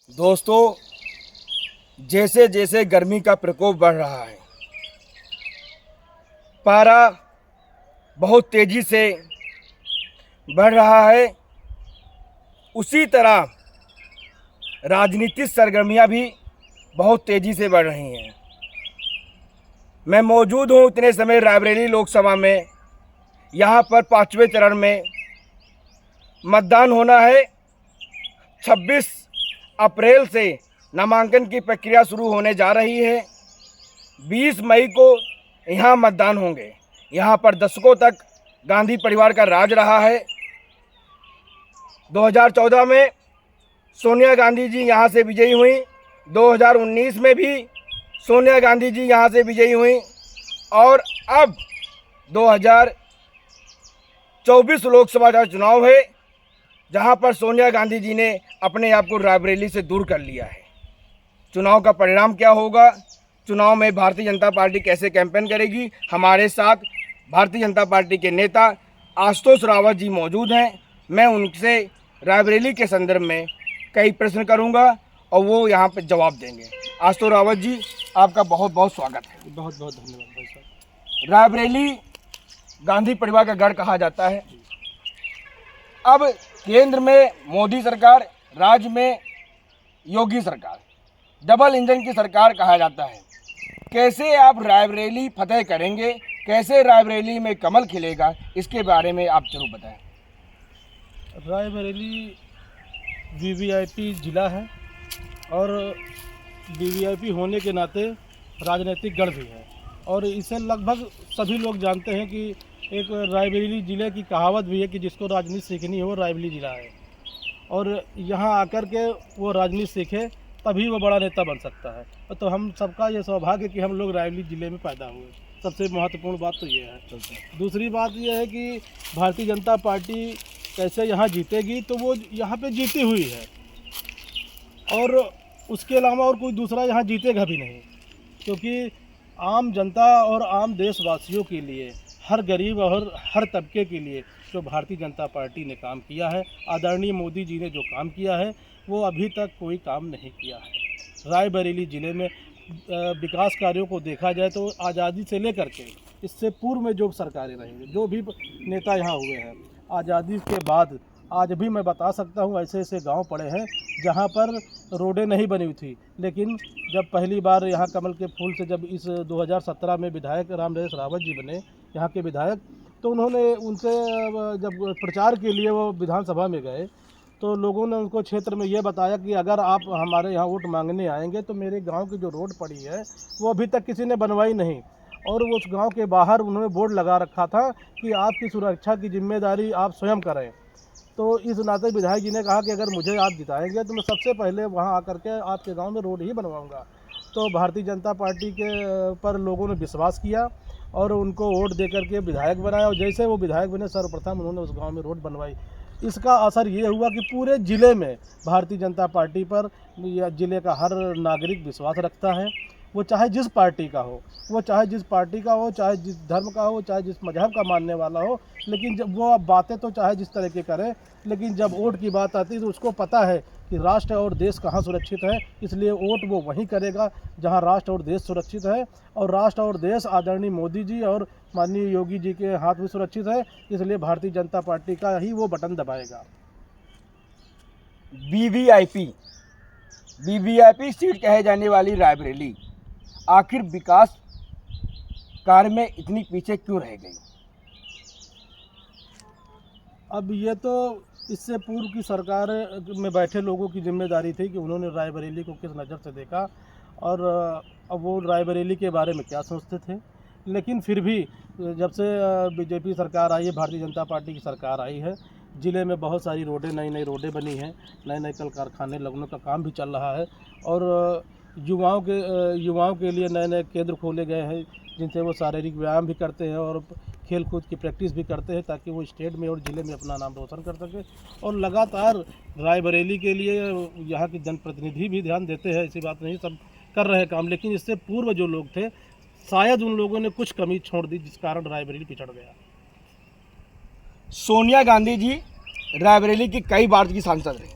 दोस्तों, जैसे जैसे गर्मी का प्रकोप बढ़ रहा है, पारा बहुत तेजी से बढ़ रहा है, उसी तरह राजनीतिक सरगर्मियां भी बहुत तेजी से बढ़ रही हैं। मैं मौजूद हूं इतने समय रायबरेली लोकसभा में। यहां पर 5वें चरण में मतदान होना है। 26 अप्रैल से नामांकन की प्रक्रिया शुरू होने जा रही है। 20 मई को यहाँ मतदान होंगे। यहाँ पर दशकों तक गांधी परिवार का राज रहा है। 2014 में सोनिया गांधी जी यहाँ से विजयी हुई। 2019 में भी सोनिया गांधी जी यहाँ से विजयी हुई और अब 2024 लोकसभा का चुनाव है, जहाँ पर सोनिया गांधी जी ने अपने आप को रायबरेली से दूर कर लिया है। चुनाव का परिणाम क्या होगा, चुनाव में भारतीय जनता पार्टी कैसे कैंपेन करेगी, हमारे साथ भारतीय जनता पार्टी के नेता आशुतोष रावत जी मौजूद हैं। मैं उनसे रायबरेली के संदर्भ में कई प्रश्न करूंगा और वो यहाँ पर जवाब देंगे। आशुतोष रावत जी, आपका बहुत बहुत स्वागत है। बहुत बहुत धन्यवाद भाई साहब। रायबरेली गांधी परिवार का गढ़ कहा जाता है। अब केंद्र में मोदी सरकार, राज्य में योगी सरकार, डबल इंजन की सरकार कहा जाता है। कैसे आप रायबरेली फतेह करेंगे, कैसे रायबरेली में कमल खिलेगा, इसके बारे में आप जरूर बताएं। रायबरेली वीवीआईपी ज़िला है और वीवीआईपी होने के नाते राजनीतिक गढ़ भी है और इसे लगभग सभी लोग जानते हैं कि एक रायबरेली ज़िले की कहावत भी है कि जिसको राजनीति सीखनी हो रायबरेली ज़िला है और यहाँ आकर के वो राजनीति सीखे तभी वो बड़ा नेता बन सकता है। तो हम सबका ये सौभाग्य कि हम लोग रायबरेली ज़िले में पैदा हुए। सबसे महत्वपूर्ण बात तो ये है। दूसरी बात ये है कि भारतीय जनता पार्टी कैसे यहाँ जीतेगी, तो वो यहाँ पे जीती हुई है और उसके अलावा और कोई दूसरा यहाँ जीतेगा भी नहीं, क्योंकि आम जनता और आम देशवासियों के लिए, हर गरीब और हर तबके के लिए जो भारतीय जनता पार्टी ने काम किया है, आदरणीय मोदी जी ने जो काम किया है, वो अभी तक कोई काम नहीं किया है। रायबरेली ज़िले में विकास कार्यों को देखा जाए तो आज़ादी से लेकर के इससे पूर्व में जो सरकारें रही, जो भी नेता यहाँ हुए हैं, आज़ादी के बाद आज भी मैं बता सकता हूँ ऐसे ऐसे गांव पड़े हैं जहाँ पर रोडें नहीं बनी हुई थी, लेकिन जब पहली बार यहाँ कमल के फूल से जब इस 2017 में विधायक रामनरेश रावत जी बने यहाँ के विधायक, तो उन्होंने उनसे जब प्रचार के लिए वो विधानसभा में गए तो लोगों ने उनको क्षेत्र में ये बताया कि अगर आप हमारे यहाँ वोट मांगने आएंगे तो मेरे गांव की जो रोड पड़ी है वो अभी तक किसी ने बनवाई नहीं, और उस गांव के बाहर उन्होंने बोर्ड लगा रखा था कि आपकी सुरक्षा की जिम्मेदारी आप स्वयं करें। तो इस नाते विधायक जी ने कहा कि अगर मुझे आप जिताएंगे तो मैं सबसे पहले वहां आकर के आपके गांव में रोड ही बनवाऊंगा। तो भारतीय जनता पार्टी के पर लोगों ने विश्वास किया और उनको वोट दे करके विधायक बनाया और जैसे वो विधायक बने सर्वप्रथम उन्होंने उस गांव में रोड बनवाई। इसका असर ये हुआ कि पूरे ज़िले में भारतीय जनता पार्टी पर या ज़िले का हर नागरिक विश्वास रखता है, वो चाहे जिस पार्टी का हो, वो चाहे जिस पार्टी का हो, चाहे जिस धर्म का हो, चाहे जिस मजहब का मानने वाला हो, लेकिन जब वो बातें तो चाहे जिस तरह की करे, लेकिन जब वोट की बात आती है तो उसको पता है कि राष्ट्र और देश कहाँ सुरक्षित है, इसलिए वोट वो वहीं करेगा जहाँ राष्ट्र और देश सुरक्षित है। और राष्ट्र और देश आदरणीय मोदी जी और माननीय योगी जी के हाथ में सुरक्षित है, इसलिए भारतीय जनता पार्टी का ही वो बटन दबाएगा। वीवीआईपी सीट कहे जाने वाली रायबरेली आखिर विकास कार्य में इतनी पीछे क्यों रह गई? अब ये तो इससे पूर्व की सरकार में बैठे लोगों की जिम्मेदारी थी कि उन्होंने रायबरेली को किस नज़र से देखा और अब वो रायबरेली के बारे में क्या सोचते थे। लेकिन फिर भी जब से बीजेपी सरकार आई है, भारतीय जनता पार्टी की सरकार आई है, ज़िले में बहुत सारी रोडें, नई नई रोडें बनी हैं, नए नए कल कारखाने लगने का काम भी चल रहा है और युवाओं के लिए नए नए केंद्र खोले गए हैं जिनसे वो शारीरिक व्यायाम भी करते हैं और खेल कूद की प्रैक्टिस भी करते हैं ताकि वो स्टेट में और ज़िले में अपना नाम रोशन कर सके। और लगातार रायबरेली के लिए यहाँ के जनप्रतिनिधि भी ध्यान देते हैं, ऐसी बात नहीं, सब कर रहे हैं काम, लेकिन इससे पूर्व जो लोग थे शायद उन लोगों ने कुछ कमी छोड़ दी जिस कारण रायबरेली पिछड़ गया। सोनिया गांधी जी रायबरेली की कई बार की सांसद रही।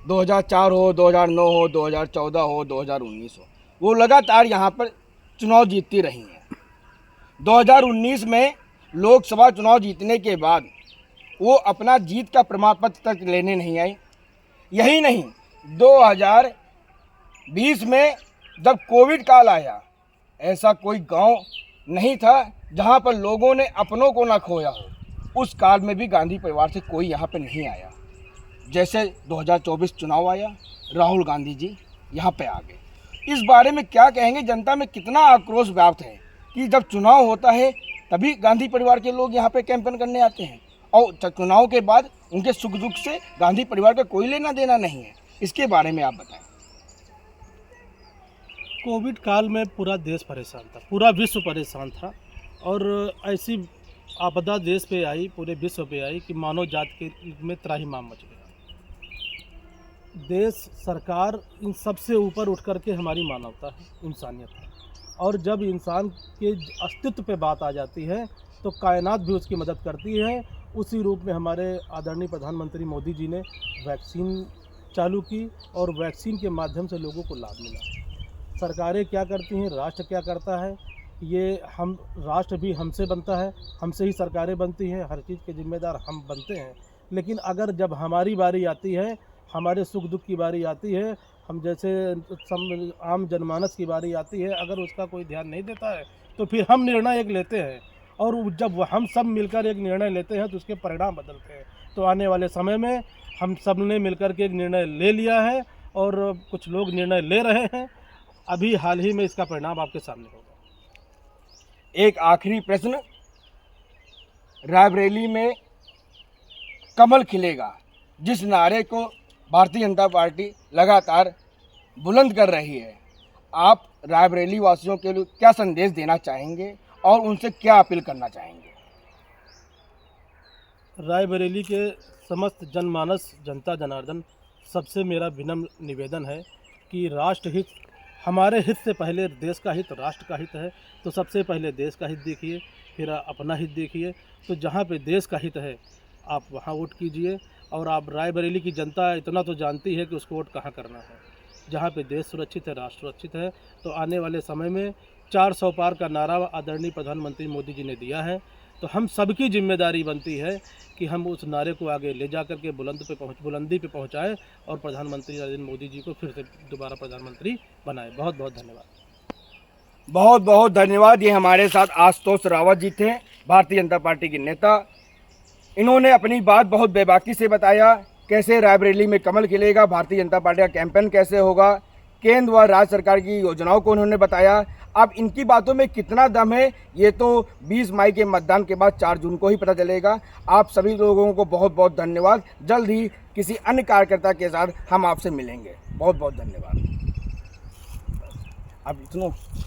2004 हो, 2009 हो, 2014 हो, 2019 हो, वो लगातार यहाँ पर चुनाव जीतती रही हैं। 2019 में लोकसभा चुनाव जीतने के बाद वो अपना जीत का प्रमाण पत्र तक लेने नहीं आई। यही नहीं, 2020 में जब कोविड काल आया, ऐसा कोई गांव नहीं था जहां पर लोगों ने अपनों को ना खोया हो। उस काल में भी गांधी परिवार से कोई यहाँ पे नहीं आया। जैसे 2024 चुनाव आया, राहुल गांधी जी यहाँ पे आ गए। इस बारे में क्या कहेंगे? जनता में कितना आक्रोश व्याप्त है कि जब चुनाव होता है तभी गांधी परिवार के लोग यहाँ पे कैंपेन करने आते हैं और चुनाव के बाद उनके सुख दुख से गांधी परिवार का कोई लेना देना नहीं है। इसके बारे में आप बताएं। कोविड काल में पूरा देश परेशान था, पूरा विश्व परेशान था और ऐसी आपदा देश पे आई, पूरे विश्व पे आई कि मानव जात के में त्राहिमाम मच गया। देश, सरकार, इन सब से ऊपर उठ करके हमारी मानवता है, इंसानियत है। और जब इंसान के अस्तित्व पे बात आ जाती है तो कायनात भी उसकी मदद करती है। उसी रूप में हमारे आदरणीय प्रधानमंत्री मोदी जी ने वैक्सीन चालू की और वैक्सीन के माध्यम से लोगों को लाभ मिला। सरकारें क्या करती हैं, राष्ट्र क्या करता है, ये हम राष्ट्र भी हमसे बनता है, हमसे ही सरकारें बनती हैं, हर चीज़ के जिम्मेदार हम बनते हैं। लेकिन अगर जब हमारी बारी आती है, हमारे सुख दुख की बारी आती है, हम जैसे आम जनमानस की बारी आती है, अगर उसका कोई ध्यान नहीं देता है तो फिर हम निर्णय एक लेते हैं और जब हम सब मिलकर एक निर्णय लेते हैं तो उसके परिणाम बदलते हैं। तो आने वाले समय में हम सब ने मिलकर के एक निर्णय ले लिया है और कुछ लोग निर्णय ले रहे हैं। अभी हाल ही में इसका परिणाम आपके सामने होगा। एक आखिरी प्रश्न, रायबरेली में कमल खिलेगा, जिस नारे को भारतीय जनता पार्टी लगातार बुलंद कर रही है, आप रायबरेली वासियों के लिए क्या संदेश देना चाहेंगे और उनसे क्या अपील करना चाहेंगे? रायबरेली के समस्त जनमानस, जनता जनार्दन, सबसे मेरा विनम्र निवेदन है कि राष्ट्र हित, हमारे हित से पहले देश का हित, राष्ट्र का हित है। तो सबसे पहले देश का हित देखिए, फिर अपना हित देखिए। तो जहाँ पे देश का हित है आप वहाँ वोट कीजिए। और आप रायबरेली की जनता इतना तो जानती है कि उसको वोट कहाँ करना है। जहाँ पे देश सुरक्षित है, राष्ट्र सुरक्षित है। तो आने वाले समय में 400 पार का नारा आदरणीय प्रधानमंत्री मोदी जी ने दिया है। तो हम सबकी जिम्मेदारी बनती है कि हम उस नारे को आगे ले जा करके बुलंदी पे पहुँचाएँ और प्रधानमंत्री नरेंद्र मोदी जी को फिर से दोबारा प्रधानमंत्री बनाएं। बहुत बहुत धन्यवाद। बहुत बहुत धन्यवाद। ये हमारे साथ आशुतोष रावत जी थे, भारतीय जनता पार्टी के नेता। इन्होंने अपनी बात बहुत बेबाकी से बताया, कैसे रायबरेली में कमल खिलेगा, भारतीय जनता पार्टी का कैंपेन कैसे होगा, केंद्र व राज्य सरकार की योजनाओं को उन्होंने बताया। अब इनकी बातों में कितना दम है ये तो 20 मई के मतदान के बाद 4 जून को ही पता चलेगा। आप सभी लोगों को बहुत बहुत धन्यवाद। जल्द ही किसी अन्य कार्यकर्ता के साथ हम आपसे मिलेंगे। बहुत बहुत धन्यवाद। अब सुनो।